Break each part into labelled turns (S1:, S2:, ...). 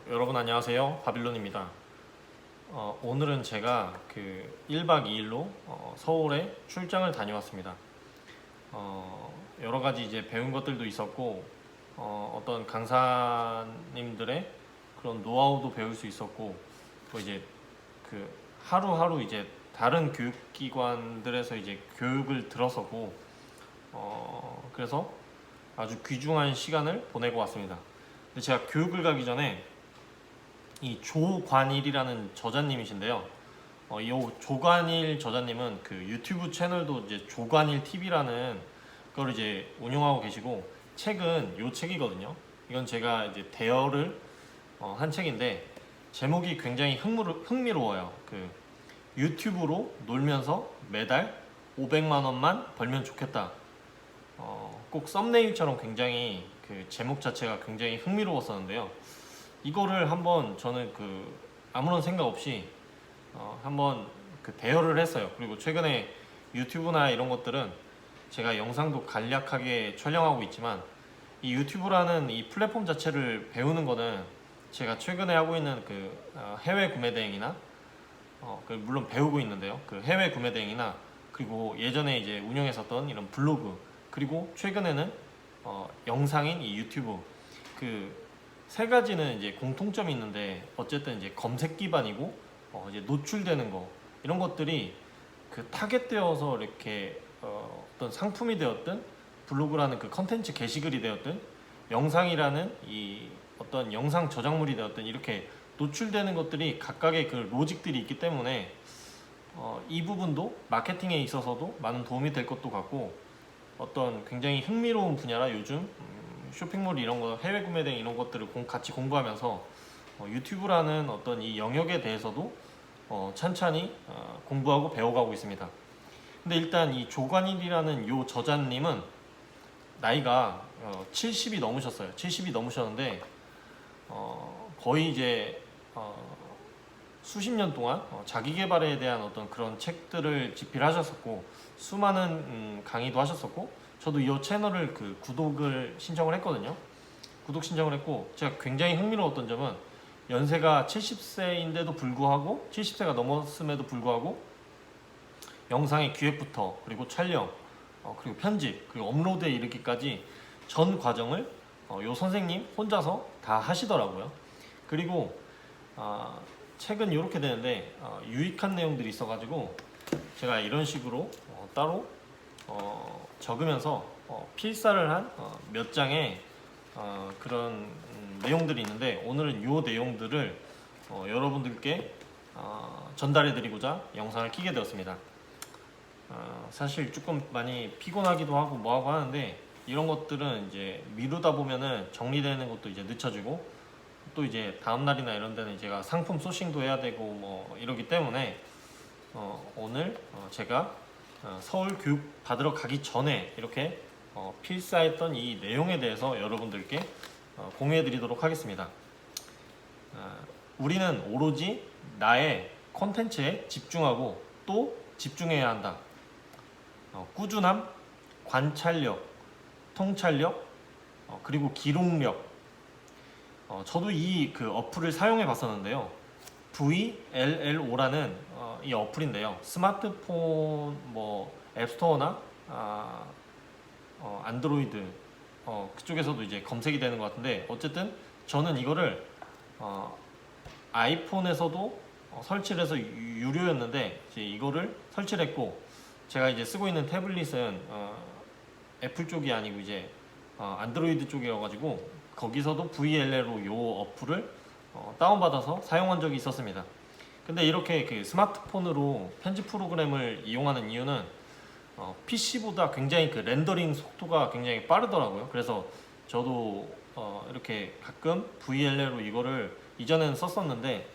S1: 여러분 안녕하세요. 바빌론입니다. 오늘은 제가 1박 2일로 서울에 출장을 다녀왔습니다. 여러 가지 이제 배운 것들도 있었고, 어떤 강사님들의 그런 노하우도 배울 수 있었고, 또 이제 하루하루 이제 다른 교육기관들에서 이제 교육을 들었었고, 그래서 아주 귀중한 시간을 보내고 왔습니다. 근데 제가 교육을 가기 전에 이 조관일이라는 저자님이신데요. 이 조관일 저자님은 그 유튜브 채널도 이제 조관일 TV라는 걸 이제 운영하고 계시고, 책은 요 책이거든요. 이건 제가 이제 대여를 한 책인데, 제목이 굉장히 흥미로워요. 유튜브로 놀면서 매달 500만 원만 벌면 좋겠다. 꼭 썸네일처럼 굉장히 제목 자체가 굉장히 흥미로웠었는데요. 이거를 한번 저는 아무런 생각 없이 한번 대여를 했어요. 그리고 최근에 유튜브나 이런 것들은 제가 영상도 간략하게 촬영하고 있지만, 이 유튜브라는 이 플랫폼 자체를 배우는 거는 제가 최근에 하고 있는 해외 구매 대행이나 물론 배우고 있는데요. 해외 구매 대행이나, 그리고 예전에 이제 운영했었던 이런 블로그, 그리고 최근에는 영상인 이 유튜브, 세 가지는 이제 공통점이 있는데, 어쨌든 이제 검색 기반이고 이제 노출되는 거, 이런 것들이 타겟되어서 이렇게 어떤 상품이 되었든, 블로그라는 컨텐츠 게시글이 되었든, 영상이라는 이 어떤 영상 저작물이 되었든, 이렇게 노출되는 것들이 각각의 로직들이 있기 때문에 이 부분도 마케팅에 있어서도 많은 도움이 될 것도 같고, 어떤 굉장히 흥미로운 분야라 요즘 쇼핑몰 이런 거, 해외 구매 등 이런 것들을 같이 공부하면서 유튜브라는 어떤 이 영역에 대해서도 찬찬히 공부하고 배워가고 있습니다. 근데 일단 이 조관일이라는 요 저자님은 나이가 70이 넘으셨어요. 70이 넘으셨는데 거의 이제 수십 년 동안 자기 개발에 대한 어떤 그런 책들을 집필하셨었고, 수많은 강의도 하셨었고, 저도 이 채널을 구독을 신청을 했거든요. 구독 신청을 했고, 제가 굉장히 흥미로웠던 점은 연세가 70세인데도 불구하고, 70세가 넘었음에도 불구하고 영상의 기획부터, 그리고 촬영, 그리고 편집, 그리고 업로드에 이르기까지 전 과정을 요 선생님 혼자서 다 하시더라고요. 그리고 책은 이렇게 되는데 유익한 내용들이 있어가지고 제가 이런 식으로 따로 적으면서 필사를 한 몇 장의 그런 내용들이 있는데, 오늘은 이 내용들을 여러분들께 전달해 드리고자 영상을 켜게 되었습니다. 사실 조금 많이 피곤하기도 하고 뭐하고 하는데, 이런 것들은 이제 미루다 보면은 정리되는 것도 이제 늦춰지고, 또 이제 다음날이나 이런 데는 제가 상품 소싱도 해야 되고 뭐 이러기 때문에 오늘 제가 서울 교육 받으러 가기 전에 이렇게 필사했던 이 내용에 대해서 여러분들께 공유해 드리도록 하겠습니다. 우리는 오로지 나의 콘텐츠에 집중하고 또 집중해야 한다. 꾸준함, 관찰력, 통찰력, 그리고 기록력. 저도 이 어플을 사용해 봤었는데요. VLLO라는 이 어플인데요. 스마트폰 앱스토어나 안드로이드 그쪽에서도 이제 검색이 되는 것 같은데, 어쨌든 저는 이거를 아이폰에서도 설치를 해서 유료였는데, 이제 이거를 설치를 했고, 제가 이제 쓰고 있는 태블릿은 애플 쪽이 아니고 이제 안드로이드 쪽이어가지고 거기서도 VLL로 요 어플을 다운받아서 사용한 적이 있었습니다. 근데 이렇게 스마트폰으로 편집 프로그램을 이용하는 이유는 PC보다 굉장히 렌더링 속도가 굉장히 빠르더라고요. 그래서 저도 이렇게 가끔 VLL로 이거를 이전에는 썼었는데,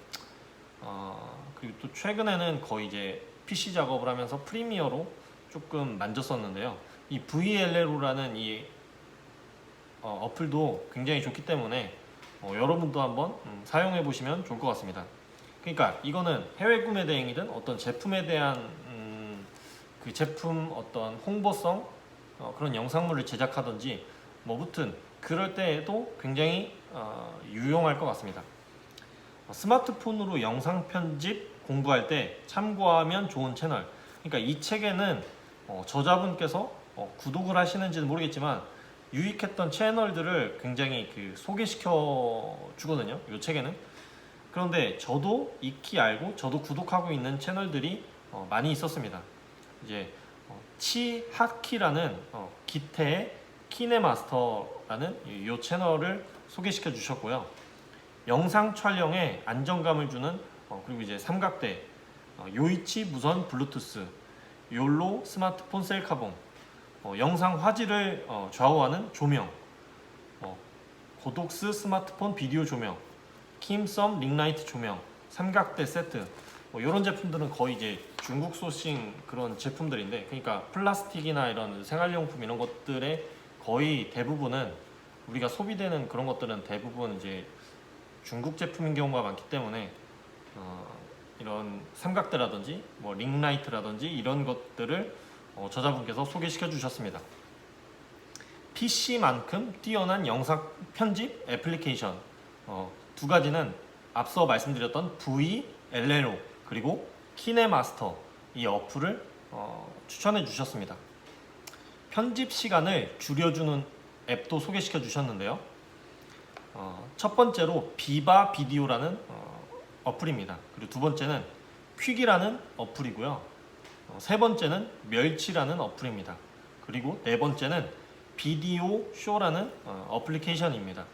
S1: 그리고 또 최근에는 거의 이제 PC 작업을 하면서 프리미어로 조금 만졌었는데요. 이 VLLO라는 이 어플도 굉장히 좋기 때문에 여러분도 한번 사용해 보시면 좋을 것 같습니다. 그러니까 이거는 해외 구매 대행이든 어떤 제품에 대한 그 제품 어떤 홍보성 그런 영상물을 제작하든지 무튼 그럴 때에도 굉장히 유용할 것 같습니다. 스마트폰으로 영상 편집 공부할 때 참고하면 좋은 채널. 그러니까 이 책에는 저자분께서 구독을 하시는지는 모르겠지만 유익했던 채널들을 굉장히 소개시켜 주거든요. 이 책에는. 그런데 저도 익히 알고 저도 구독하고 있는 채널들이 많이 있었습니다. 이제 치하키라는 기태의 키네마스터라는 이 채널을 소개시켜 주셨고요. 영상 촬영에 안정감을 주는 그리고 이제 삼각대, 요이치 무선 블루투스, 욜로 스마트폰 셀카봉, 영상 화질을 좌우하는 조명, 고독스 스마트폰 비디오 조명, 킴썸 링라이트 조명, 삼각대 세트, 이런 제품들은 거의 이제 중국 소싱 그런 제품들인데, 그러니까 플라스틱이나 이런 생활용품 이런 것들의 거의 대부분은 우리가 소비되는 그런 것들은 대부분 이제 중국 제품인 경우가 많기 때문에 이런 삼각대라든지 뭐 링라이트라든지 이런 것들을 저자분께서 소개시켜 주셨습니다. PC만큼 뛰어난 영상 편집 애플리케이션 두 가지는 앞서 말씀드렸던 VLLO 그리고 키네마스터 이 어플을 추천해 주셨습니다. 편집 시간을 줄여주는 앱도 소개시켜 주셨는데요. 첫 번째로 비바 비디오라는 어플입니다. 그리고 두 번째는 퀵이라는 어플이고요. 세 번째는 멸치라는 어플입니다. 그리고 네 번째는 비디오 쇼라는 어플리케이션입니다.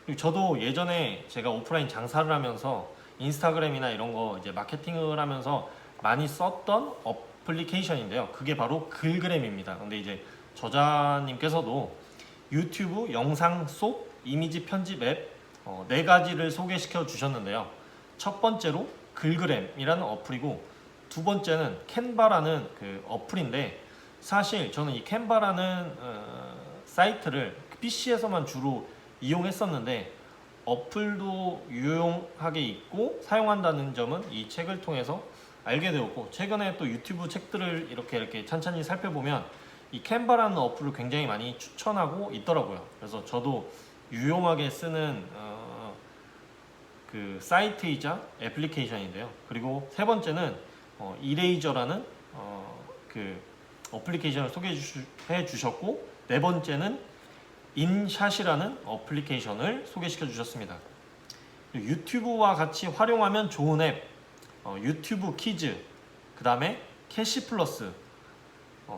S1: 그리고 저도 예전에 제가 오프라인 장사를 하면서 인스타그램이나 이런 거 이제 마케팅을 하면서 많이 썼던 어플리케이션인데요. 그게 바로 글그램입니다. 근데 이제 저자님께서도 유튜브 영상 속 이미지 편집 앱 네 가지를 소개시켜 주셨는데요. 첫 번째로 글그램이라는 어플이고, 두 번째는 캔바라는 그 어플인데, 사실 저는 이 캔바라는 사이트를 PC에서만 주로 이용했었는데 어플도 유용하게 있고 사용한다는 점은 이 책을 통해서 알게 되었고, 최근에 또 유튜브 책들을 이렇게 찬찬히 살펴보면 이 캔바라는 어플을 굉장히 많이 추천하고 있더라고요. 그래서 저도 유용하게 쓰는 그 사이트이자 애플리케이션인데요. 그리고 세 번째는 이레이저라는 그 어플리케이션을 소개해 주셨고, 네 번째는 인샷이라는 어플리케이션을 소개시켜 주셨습니다. 유튜브와 같이 활용하면 좋은 앱, 유튜브 키즈, 그 다음에 캐시 플러스,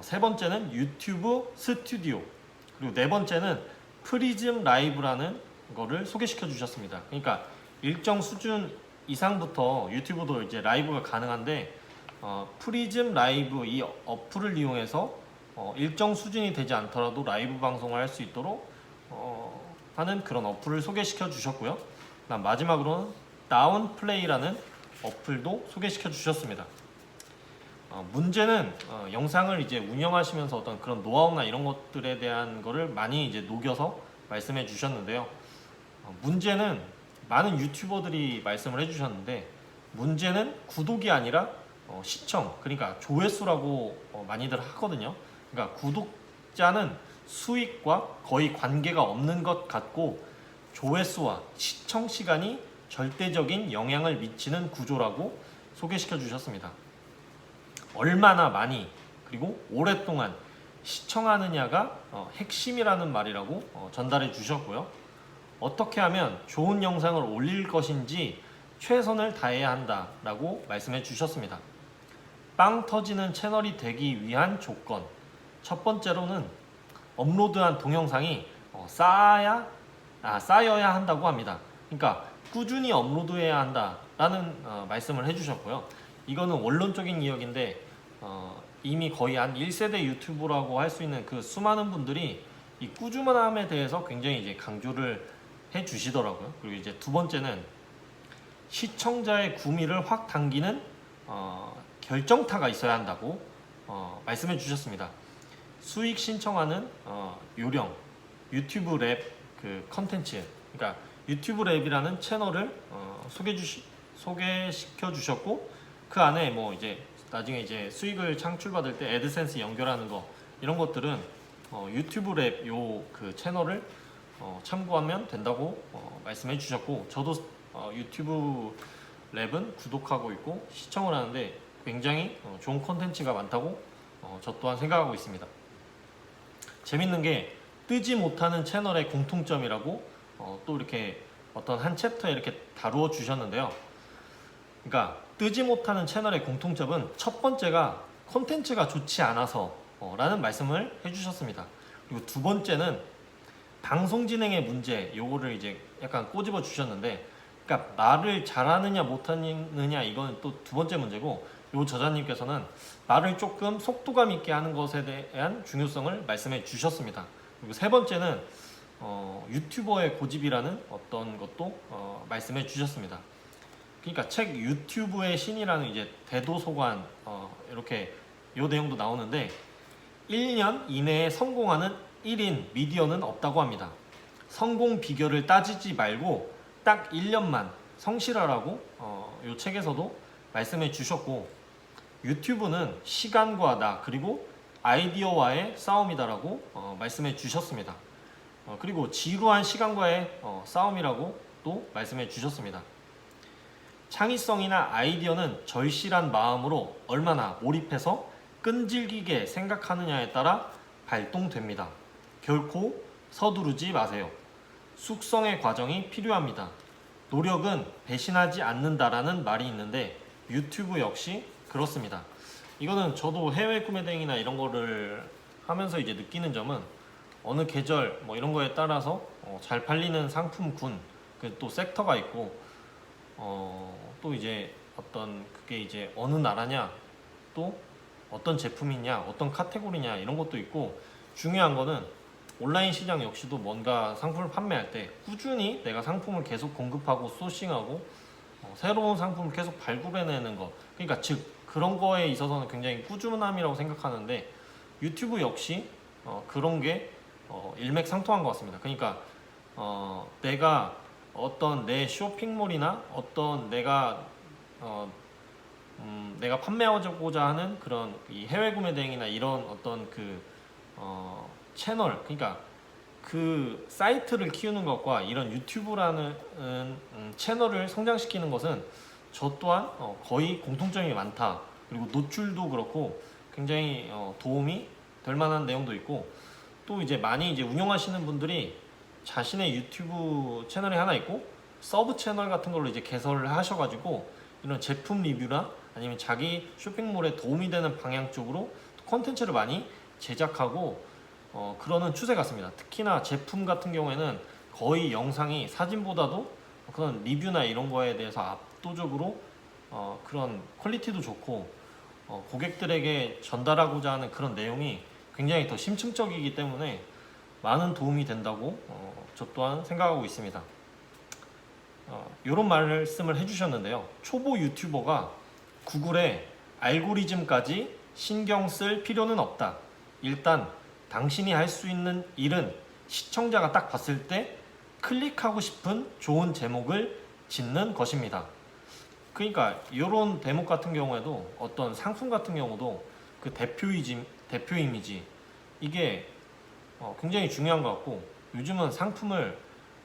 S1: 세 번째는 유튜브 스튜디오, 그리고 네 번째는 프리즘 라이브라는 거를 소개시켜 주셨습니다. 그러니까 일정 수준 이상부터 유튜브도 이제 라이브가 가능한데, 프리즘 라이브 이 어플을 이용해서 일정 수준이 되지 않더라도 라이브 방송을 할 수 있도록 하는 그런 어플을 소개시켜 주셨고요. 그다음 마지막으로는 다운플레이라는 어플도 소개시켜 주셨습니다. 문제는 영상을 이제 운영하시면서 어떤 그런 노하우나 이런 것들에 대한 거를 많이 이제 녹여서 말씀해 주셨는데요. 문제는 많은 유튜버들이 말씀을 해주셨는데, 문제는 구독이 아니라 시청, 그러니까 조회수라고 많이들 하거든요. 그러니까 구독자는 수익과 거의 관계가 없는 것 같고, 조회수와 시청 시간이 절대적인 영향을 미치는 구조라고 소개시켜 주셨습니다. 얼마나 많이 그리고 오랫동안 시청하느냐가 핵심이라는 말이라고 전달해 주셨고요. 어떻게 하면 좋은 영상을 올릴 것인지 최선을 다해야 한다라고 말씀해 주셨습니다. 빵 터지는 채널이 되기 위한 조건, 첫 번째로는 업로드한 동영상이 쌓여야 한다고 합니다. 그러니까 꾸준히 업로드해야 한다라는 말씀을 해주셨고요. 이거는 원론적인 이야기인데 이미 거의 한 1세대 유튜브라고 할 수 있는 그 수많은 분들이 이 꾸준함에 대해서 굉장히 이제 강조를 해주시더라고요. 그리고 이제 두 번째는 시청자의 구미를 확 당기는 결정타가 있어야 한다고 말씀해 주셨습니다. 수익 신청하는 요령, 유튜브 랩 그 컨텐츠, 그러니까 유튜브 랩이라는 채널을 소개시켜 주셨고, 그 안에 뭐 이제 나중에 이제 수익을 창출받을 때 애드센스 연결하는 거, 이런 것들은 유튜브 랩 요 그 채널을 참고하면 된다고 말씀해 주셨고, 저도 유튜브 랩은 구독하고 있고 시청을 하는데 굉장히 좋은 콘텐츠가 많다고 저 또한 생각하고 있습니다. 재밌는 게 뜨지 못하는 채널의 공통점이라고 또 이렇게 어떤 한 챕터에 이렇게 다루어 주셨는데요. 그러니까 뜨지 못하는 채널의 공통점은 첫 번째가 콘텐츠가 좋지 않아서 라는 말씀을 해주셨습니다. 그리고 두 번째는 방송 진행의 문제, 요거를 이제 약간 꼬집어 주셨는데, 그러니까 말을 잘하느냐 못하느냐 이건 또 두 번째 문제고, 요 저자님께서는 말을 조금 속도감 있게 하는 것에 대한 중요성을 말씀해 주셨습니다. 그리고 세 번째는 유튜버의 고집이라는 어떤 것도 말씀해 주셨습니다. 그러니까 책 유튜브의 신이라는 이제 대도서관 이렇게 요 내용도 나오는데 1년 이내에 성공하는 1인 미디어는 없다고 합니다. 성공 비결을 따지지 말고 딱 1년만 성실하라고 요 책에서도 말씀해 주셨고, 유튜브는 시간과 나 그리고 아이디어와의 싸움이다라고 말씀해 주셨습니다. 그리고 지루한 시간과의 싸움이라고 또 말씀해 주셨습니다. 창의성이나 아이디어는 절실한 마음으로 얼마나 몰입해서 끈질기게 생각하느냐에 따라 발동됩니다. 결코 서두르지 마세요. 숙성의 과정이 필요합니다. 노력은 배신하지 않는다라는 말이 있는데 유튜브 역시 그렇습니다. 이거는 저도 해외 구매 대행이나 이런 거를 하면서 이제 느끼는 점은 어느 계절 뭐 이런 거에 따라서 잘 팔리는 상품군 그 또 섹터가 있고 또 이제 어떤 그게 이제 어느 나라냐 또 어떤 제품이냐 어떤 카테고리냐 이런 것도 있고, 중요한 거는 온라인 시장 역시도 뭔가 상품을 판매할 때 꾸준히 내가 상품을 계속 공급하고 소싱하고 새로운 상품을 계속 발굴해내는 거, 그러니까 즉 그런 거에 있어서는 굉장히 꾸준함이라고 생각하는데 유튜브 역시 그런 게 일맥상통한 것 같습니다. 그러니까 내가 어떤 내 쇼핑몰이나 어떤 내가 내가 판매하고자 하는 그런 이 해외 구매 대행이나 이런 어떤 그 채널, 그러니까 그 사이트를 키우는 것과 이런 유튜브라는 채널을 성장시키는 것은 저 또한 거의 공통점이 많다. 그리고 노출도 그렇고 굉장히 도움이 될 만한 내용도 있고, 또 이제 많이 이제 운영하시는 분들이 자신의 유튜브 채널이 하나 있고 서브 채널 같은 걸로 이제 개설을 하셔가지고 이런 제품 리뷰나 아니면 자기 쇼핑몰에 도움이 되는 방향 쪽으로 콘텐츠를 많이 제작하고 그러는 추세 같습니다. 특히나 제품 같은 경우에는 거의 영상이 사진보다도 그런 리뷰나 이런 거에 대해서 압도적으로 그런 퀄리티도 좋고 고객들에게 전달하고자 하는 그런 내용이 굉장히 더 심층적이기 때문에 많은 도움이 된다고 저 또한 생각하고 있습니다. 이런 말씀을 해주셨는데요. 초보 유튜버가 구글의 알고리즘까지 신경 쓸 필요는 없다. 일단 당신이 할 수 있는 일은 시청자가 딱 봤을 때 클릭하고 싶은 좋은 제목을 짓는 것입니다. 그러니까 이런 대목 같은 경우에도 어떤 상품 같은 경우도 그 대표 이미지 이게 굉장히 중요한 것 같고, 요즘은 상품을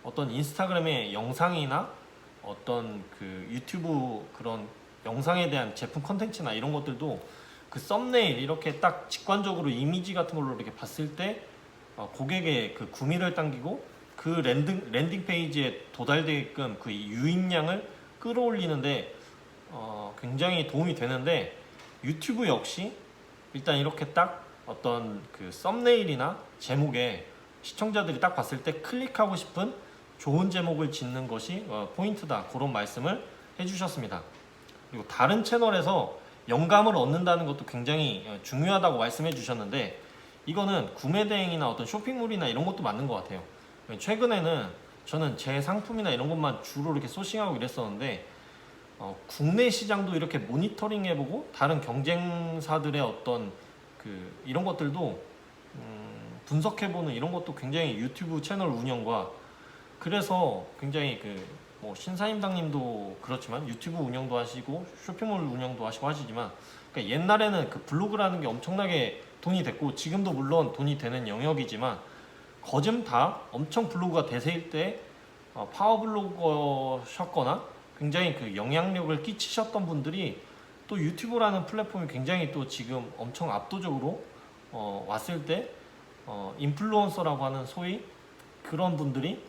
S1: 어떤 인스타그램의 영상이나 어떤 그 유튜브 그런 영상에 대한 제품 컨텐츠나 이런 것들도 그 썸네일 이렇게 딱 직관적으로 이미지 같은 걸로 이렇게 봤을 때 고객의 그 구미를 당기고 그 랜딩 페이지에 도달되게끔 그 유입량을 끌어올리는데 굉장히 도움이 되는데, 유튜브 역시 일단 이렇게 딱 어떤 그 썸네일이나 제목에 시청자들이 딱 봤을 때 클릭하고 싶은 좋은 제목을 짓는 것이 포인트다, 그런 말씀을 해주셨습니다. 그리고 다른 채널에서 영감을 얻는다는 것도 굉장히 중요하다고 말씀해 주셨는데, 이거는 구매 대행이나 어떤 쇼핑몰이나 이런 것도 맞는 것 같아요. 최근에는 저는 제 상품이나 이런 것만 주로 이렇게 소싱하고 이랬었는데 국내 시장도 이렇게 모니터링 해보고 다른 경쟁사들의 어떤 그 이런 것들도 분석해보는 이런 것도 굉장히 유튜브 채널 운영과, 그래서 굉장히 그 뭐 신사임당님도 그렇지만 유튜브 운영도 하시고 쇼핑몰 운영도 하시고 하시지만, 그러니까 옛날에는 그 블로그라는 게 엄청나게 돈이 됐고 지금도 물론 돈이 되는 영역이지만 거즘 다 엄청 블로그가 대세일 때 파워블로거셨거나 굉장히 그 영향력을 끼치셨던 분들이 또 유튜브라는 플랫폼이 굉장히 또 지금 엄청 압도적으로 왔을 때 인플루언서라고 하는 소위 그런 분들이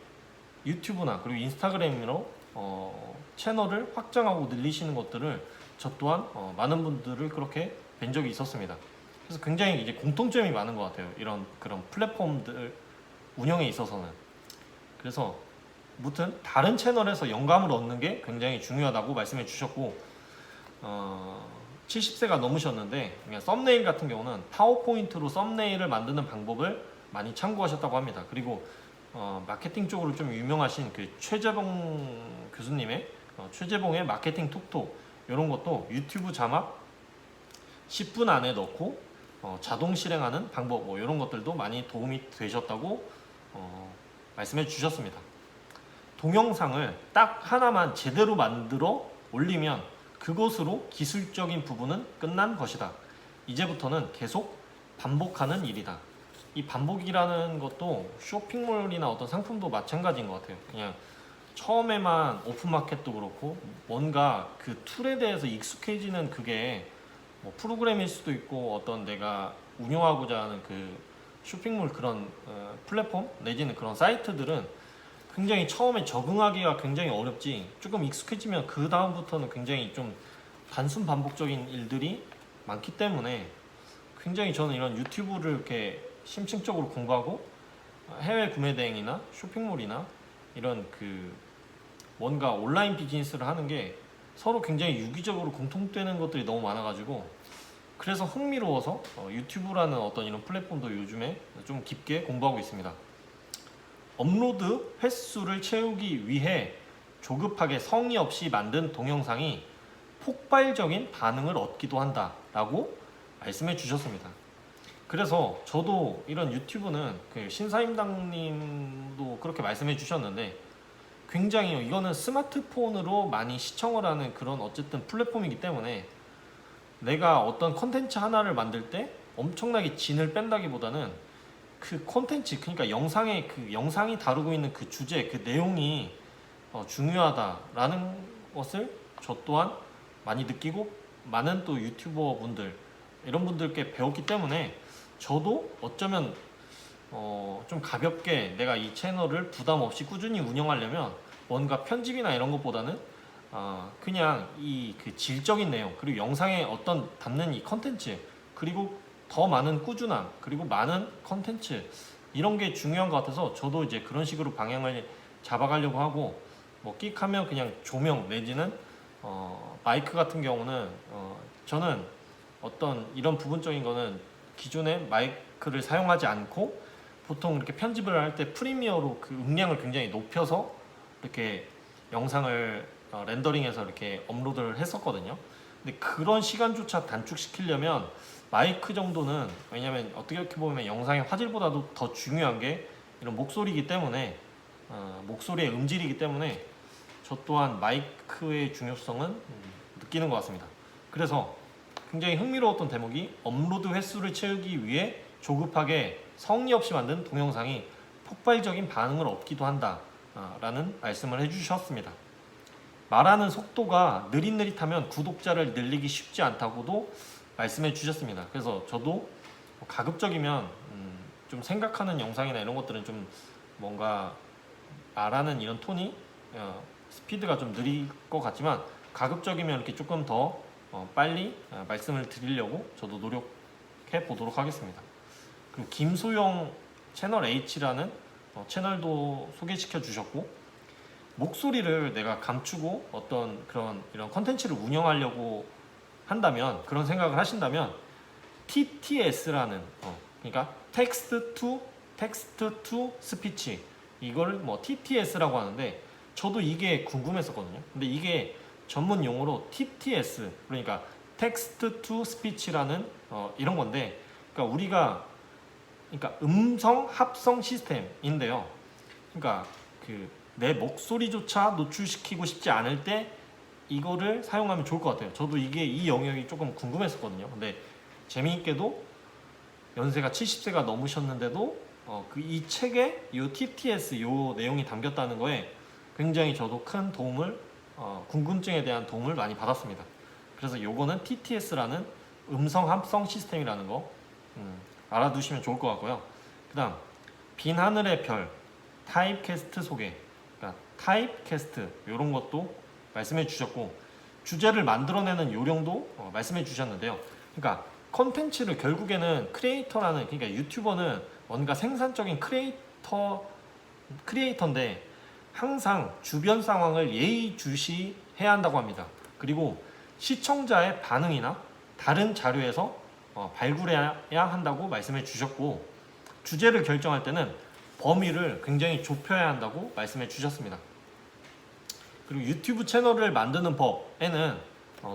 S1: 유튜브나 그리고 인스타그램으로 채널을 확장하고 늘리시는 것들을 저 또한 많은 분들을 그렇게 뵌 적이 있었습니다. 그래서 굉장히 이제 공통점이 많은 것 같아요. 이런 그런 플랫폼들 운영에 있어서는. 그래서 무튼 다른 채널에서 영감을 얻는 게 굉장히 중요하다고 말씀해 주셨고 70세가 넘으셨는데 그냥 썸네일 같은 경우는 파워포인트로 썸네일을 만드는 방법을 많이 참고하셨다고 합니다. 그리고 마케팅 쪽으로 좀 유명하신 그 최재봉 교수님의 최재봉의 마케팅 톡톡 이런 것도 유튜브 자막 10분 안에 넣고 자동 실행하는 방법 뭐 이런 것들도 많이 도움이 되셨다고 말씀해 주셨습니다. 동영상을 딱 하나만 제대로 만들어 올리면 그것으로 기술적인 부분은 끝난 것이다. 이제부터는 계속 반복하는 일이다. 이 반복이라는 것도 쇼핑몰이나 어떤 상품도 마찬가지인 것 같아요. 그냥 처음에만 오픈마켓도 그렇고 뭔가 그 툴에 대해서 익숙해지는 그게 뭐 프로그램일 수도 있고 어떤 내가 운영하고자 하는 그 쇼핑몰 그런 플랫폼 내지는 그런 사이트들은 굉장히 처음에 적응하기가 굉장히 어렵지 조금 익숙해지면 그 다음부터는 굉장히 좀 단순 반복적인 일들이 많기 때문에 굉장히 저는 이런 유튜브를 이렇게 심층적으로 공부하고 해외 구매 대행이나 쇼핑몰이나 이런 그 뭔가 온라인 비즈니스를 하는 게 서로 굉장히 유기적으로 공통되는 것들이 너무 많아가지고 그래서 흥미로워서 유튜브라는 어떤 이런 플랫폼도 요즘에 좀 깊게 공부하고 있습니다. 업로드 횟수를 채우기 위해 조급하게 성의 없이 만든 동영상이 폭발적인 반응을 얻기도 한다 라고 말씀해 주셨습니다. 그래서 저도 이런 유튜브는 그 신사임당님도 그렇게 말씀해 주셨는데 굉장히 이거는 스마트폰으로 많이 시청을 하는 그런 어쨌든 플랫폼이기 때문에 내가 어떤 컨텐츠 하나를 만들 때 엄청나게 진을 뺀다기보다는 그 콘텐츠 그러니까 영상의 그 영상이 다루고 있는 그 주제 그 내용이 중요하다라는 것을 저 또한 많이 느끼고 많은 또 유튜버 분들 이런 분들께 배웠기 때문에 저도 어쩌면 좀 가볍게 내가 이 채널을 부담 없이 꾸준히 운영하려면 뭔가 편집이나 이런 것보다는 그냥 이 그 질적인 내용 그리고 영상에 어떤 담는 이 컨텐츠 그리고 더 많은 꾸준함 그리고 많은 컨텐츠 이런 게 중요한 것 같아서 저도 이제 그런 식으로 방향을 잡아가려고 하고 뭐 끽하면 그냥 조명 내지는 마이크 같은 경우는 저는 어떤 이런 부분적인 거는 기존에 마이크를 사용하지 않고 보통 이렇게 편집을 할 때 프리미어로 그 음량을 굉장히 높여서 이렇게 영상을 렌더링해서 이렇게 업로드를 했었거든요. 근데 그런 시간조차 단축시키려면 마이크 정도는 왜냐면 어떻게 보면 영상의 화질보다도 더 중요한 게 이런 목소리이기 때문에 목소리의 음질이기 때문에 저 또한 마이크의 중요성은 느끼는 것 같습니다. 그래서 굉장히 흥미로웠던 대목이 업로드 횟수를 채우기 위해 조급하게 성의 없이 만든 동영상이 폭발적인 반응을 얻기도 한다 라는 말씀을 해주셨습니다. 말하는 속도가 느릿느릿하면 구독자를 늘리기 쉽지 않다고도 말씀해 주셨습니다. 그래서 저도 가급적이면 좀 생각하는 영상이나 이런 것들은 좀 뭔가 말하는 이런 톤이 스피드가 좀 느릴 것 같지만 가급적이면 이렇게 조금 더 빨리 말씀을 드리려고 저도 노력해 보도록 하겠습니다. 그리고 김소영 채널 H라는 채널도 소개시켜 주셨고 목소리를 내가 감추고 어떤 그런 이런 컨텐츠를 운영하려고 한다면 그런 생각을 하신다면 TTS라는 그러니까 텍스트 투 스피치 이걸 뭐 TTS라고 하는데 저도 이게 궁금했었거든요. 근데 이게 전문 용어로 TTS 그러니까 텍스트 투 스피치라는 이런 건데 그러니까 우리가 그러니까 음성 합성 시스템인데요. 그러니까 그 내 목소리조차 노출시키고 싶지 않을 때 이거를 사용하면 좋을 것 같아요. 저도 이 영역이 조금 궁금했었거든요. 근데 재미있게도 연세가 70세가 넘으셨는데도 이 책에 이 TTS 이 내용이 담겼다는 거에 굉장히 저도 큰 도움을 궁금증에 대한 도움을 많이 받았습니다. 그래서 요거는 TTS라는 음성 합성 시스템이라는 거 알아두시면 좋을 것 같고요. 그 다음 빈 하늘의 별 타입캐스트 소개, 그러니까 타입캐스트 이런 것도 말씀해 주셨고 주제를 만들어내는 요령도 말씀해 주셨는데요. 그러니까 컨텐츠를 결국에는 크리에이터라는, 그러니까 유튜버는 뭔가 생산적인 크리에이터인데 항상 주변 상황을 예의주시해야 한다고 합니다. 그리고 시청자의 반응이나 다른 자료에서 발굴해야 한다고 말씀해 주셨고 주제를 결정할 때는 범위를 굉장히 좁혀야 한다고 말씀해 주셨습니다. 그리고 유튜브 채널을 만드는 법에는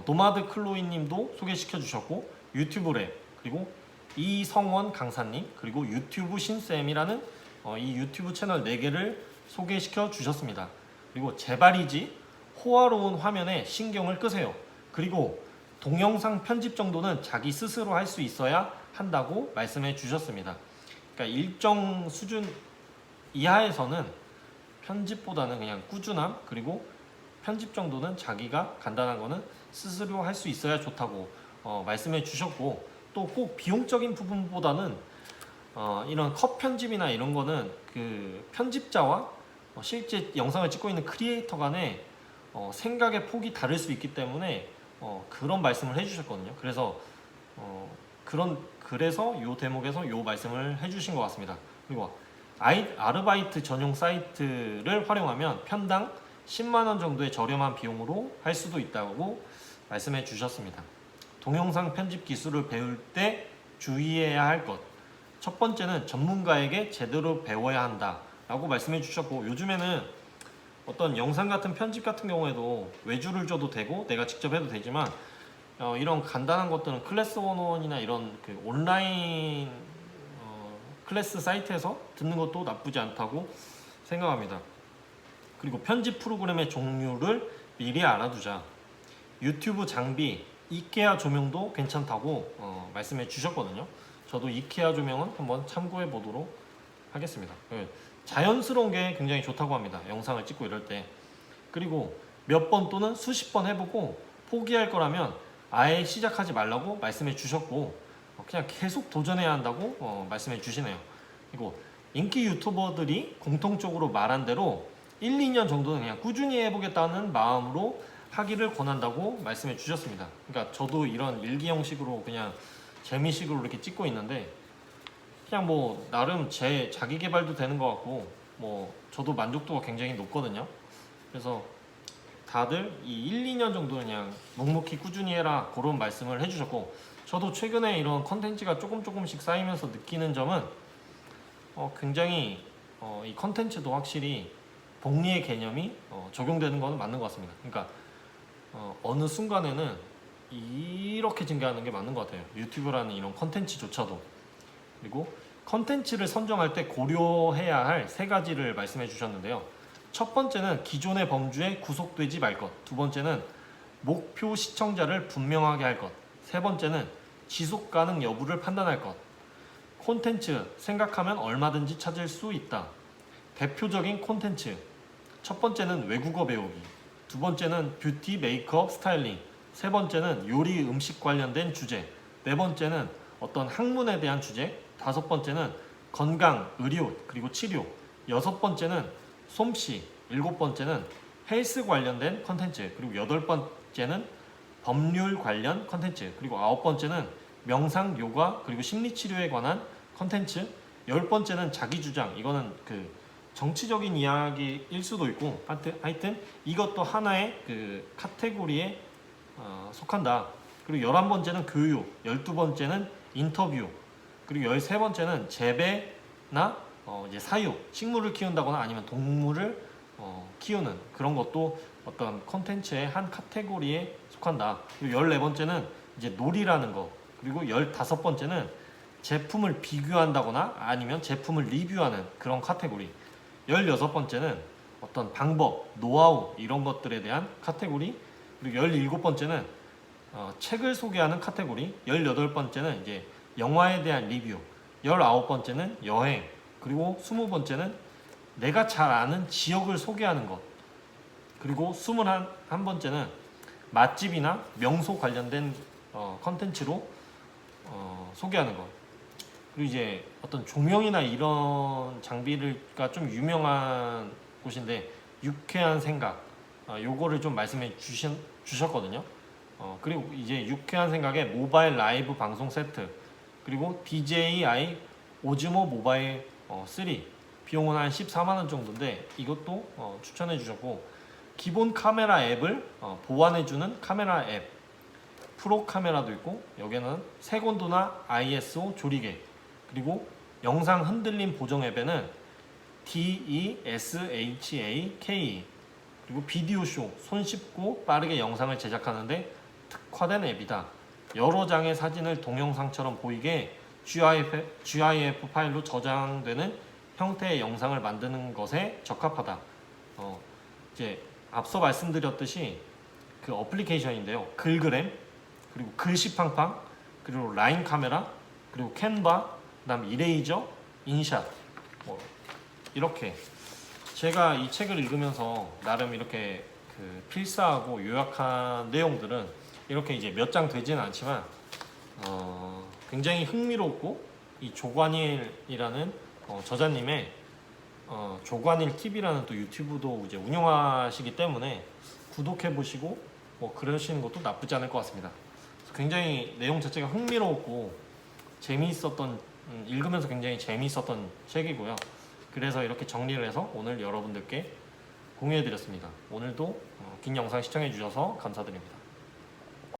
S1: 노마드 클로이 님도 소개시켜 주셨고 유튜브랩, 그리고 이성원 강사님, 그리고 유튜브 신쌤이라는 이 유튜브 채널 4개를 소개시켜 주셨습니다. 그리고 제발이지 호화로운 화면에 신경을 끄세요. 그리고 동영상 편집 정도는 자기 스스로 할 수 있어야 한다고 말씀해 주셨습니다. 그러니까 일정 수준 이하에서는 편집보다는 그냥 꾸준함, 그리고 편집 정도는 자기가 간단한 거는 스스로 할 수 있어야 좋다고 말씀해 주셨고 또 꼭 비용적인 부분보다는 이런 컷 편집이나 이런 거는 그 편집자와 실제 영상을 찍고 있는 크리에이터 간의 생각의 폭이 다를 수 있기 때문에 그런 말씀을 해주셨거든요. 그래서 그래서 이 대목에서 이 말씀을 해주신 것 같습니다. 그리고 아르바이트 전용 사이트를 활용하면 편당 10만 원 정도의 저렴한 비용으로 할 수도 있다고 말씀해 주셨습니다. 동영상 편집 기술을 배울 때 주의해야 할 것. 첫 번째는 전문가에게 제대로 배워야 한다라고 말씀해 주셨고 요즘에는 어떤 영상 같은 편집 같은 경우에도 외주를 줘도 되고 내가 직접 해도 되지만 이런 간단한 것들은 클래스 101이나 이런 그 온라인 클래스 사이트에서 듣는 것도 나쁘지 않다고 생각합니다. 그리고 편집 프로그램의 종류를 미리 알아두자. 유튜브 장비, 이케아 조명도 괜찮다고 말씀해 주셨거든요. 저도 이케아 조명은 한번 참고해 보도록 하겠습니다. 자연스러운 게 굉장히 좋다고 합니다. 영상을 찍고 이럴 때. 그리고 몇 번 또는 수십 번 해보고 포기할 거라면 아예 시작하지 말라고 말씀해 주셨고 그냥 계속 도전해야 한다고 말씀해 주시네요. 그리고 인기 유튜버들이 공통적으로 말한 대로 1, 2년 정도는 그냥 꾸준히 해보겠다는 마음으로 하기를 권한다고 말씀해 주셨습니다. 그러니까 저도 이런 일기 형식으로 그냥 재미식으로 이렇게 찍고 있는데 그냥 뭐 나름 제 자기 개발도 되는 것 같고 뭐 저도 만족도가 굉장히 높거든요. 그래서 다들 이 1, 2년 정도는 그냥 묵묵히 꾸준히 해라 그런 말씀을 해주셨고 저도 최근에 이런 컨텐츠가 조금씩 쌓이면서 느끼는 점은 굉장히 이 컨텐츠도 확실히 복리의 개념이 적용되는 것은 맞는 것 같습니다. 그러니까 어느 순간에는 이렇게 증가하는 게 맞는 것 같아요. 유튜브라는 이런 컨텐츠조차도. 그리고 컨텐츠를 선정할 때 고려해야 할 3가지를 말씀해 주셨는데요. 첫 번째는 기존의 범주에 구속되지 말 것. 두 번째는 목표 시청자를 분명하게 할 것. 세 번째는 지속 가능 여부를 판단할 것. 콘텐츠 생각하면 얼마든지 찾을 수 있다. 대표적인 콘텐츠. 첫 번째는 외국어 배우기. 두 번째는 뷰티, 메이크업, 스타일링. 세 번째는 요리, 음식 관련된 주제. 네 번째는 어떤 학문에 대한 주제. 다섯 번째는 건강, 의료, 그리고 치료. 여섯 번째는 솜씨. 일곱 번째는 헬스 관련된 컨텐츠. 그리고 여덟 번째는 법률 관련 컨텐츠. 그리고 아홉 번째는 명상, 요가, 그리고 심리치료에 관한 컨텐츠. 열 번째는 자기주장. 이거는 그 정치적인 이야기일 수도 있고 하여튼 이것도 하나의 그 카테고리에 속한다. 그리고 11번째는 교육, 12번째는 인터뷰, 그리고 13번째는 재배나 이제 사육, 식물을 키운다거나 아니면 동물을 키우는 그런 것도 어떤 콘텐츠의 한 카테고리에 속한다. 그리고 14번째는 이제 놀이라는 거, 그리고 15번째는 제품을 비교한다거나 아니면 제품을 리뷰하는 그런 카테고리. 16번째는 어떤 방법, 노하우 이런 것들에 대한 카테고리. 그리고 17번째는 책을 소개하는 카테고리. 18번째는 이제 영화에 대한 리뷰. 19번째는 여행. 그리고 20번째는 내가 잘 아는 지역을 소개하는 것. 그리고 21번째는 맛집이나 명소 관련된 컨텐츠로 소개하는 것. 그리고 이제 어떤 조명이나 이런 장비가 좀 유명한 곳인데 유쾌한 생각 요거를 좀 말씀해 주셨거든요. 그리고 이제 유쾌한 생각에 모바일 라이브 방송 세트 그리고 DJI 오즈모 모바일 3 비용은 한 14만원 정도인데 이것도 추천해 주셨고 기본 카메라 앱을 보완해주는 카메라 앱 프로 카메라도 있고 여기는 색온도나 ISO 조리개 그리고 영상 흔들림 보정 앱에는 DESHAKE 그리고 비디오 쇼 손쉽고 빠르게 영상을 제작하는데 특화된 앱이다. 여러 장의 사진을 동영상처럼 보이게 GIF 파일로 저장되는 형태의 영상을 만드는 것에 적합하다. 이제 앞서 말씀드렸듯이 그 어플리케이션인데요. 글그램 그리고 글씨팡팡 그리고 라인 카메라 그리고 캔바 그다음 이레이저 인샷 이렇게 제가 이 책을 읽으면서 나름 이렇게 그 필사하고 요약한 내용들은 이렇게 이제 몇 장 되지는 않지만 굉장히 흥미롭고 이 조관일이라는 저자님의 조관일 TV라는 또 유튜브도 이제 운영하시기 때문에 구독해 보시고 그러시는 것도 나쁘지 않을 것 같습니다. 굉장히 내용 자체가 흥미롭고 재미있었던 읽으면서 굉장히 재미있었던 책이고요. 그래서 이렇게 정리를 해서 오늘 여러분들께 공유해 드렸습니다. 오늘도 긴 영상 시청해 주셔서 감사드립니다.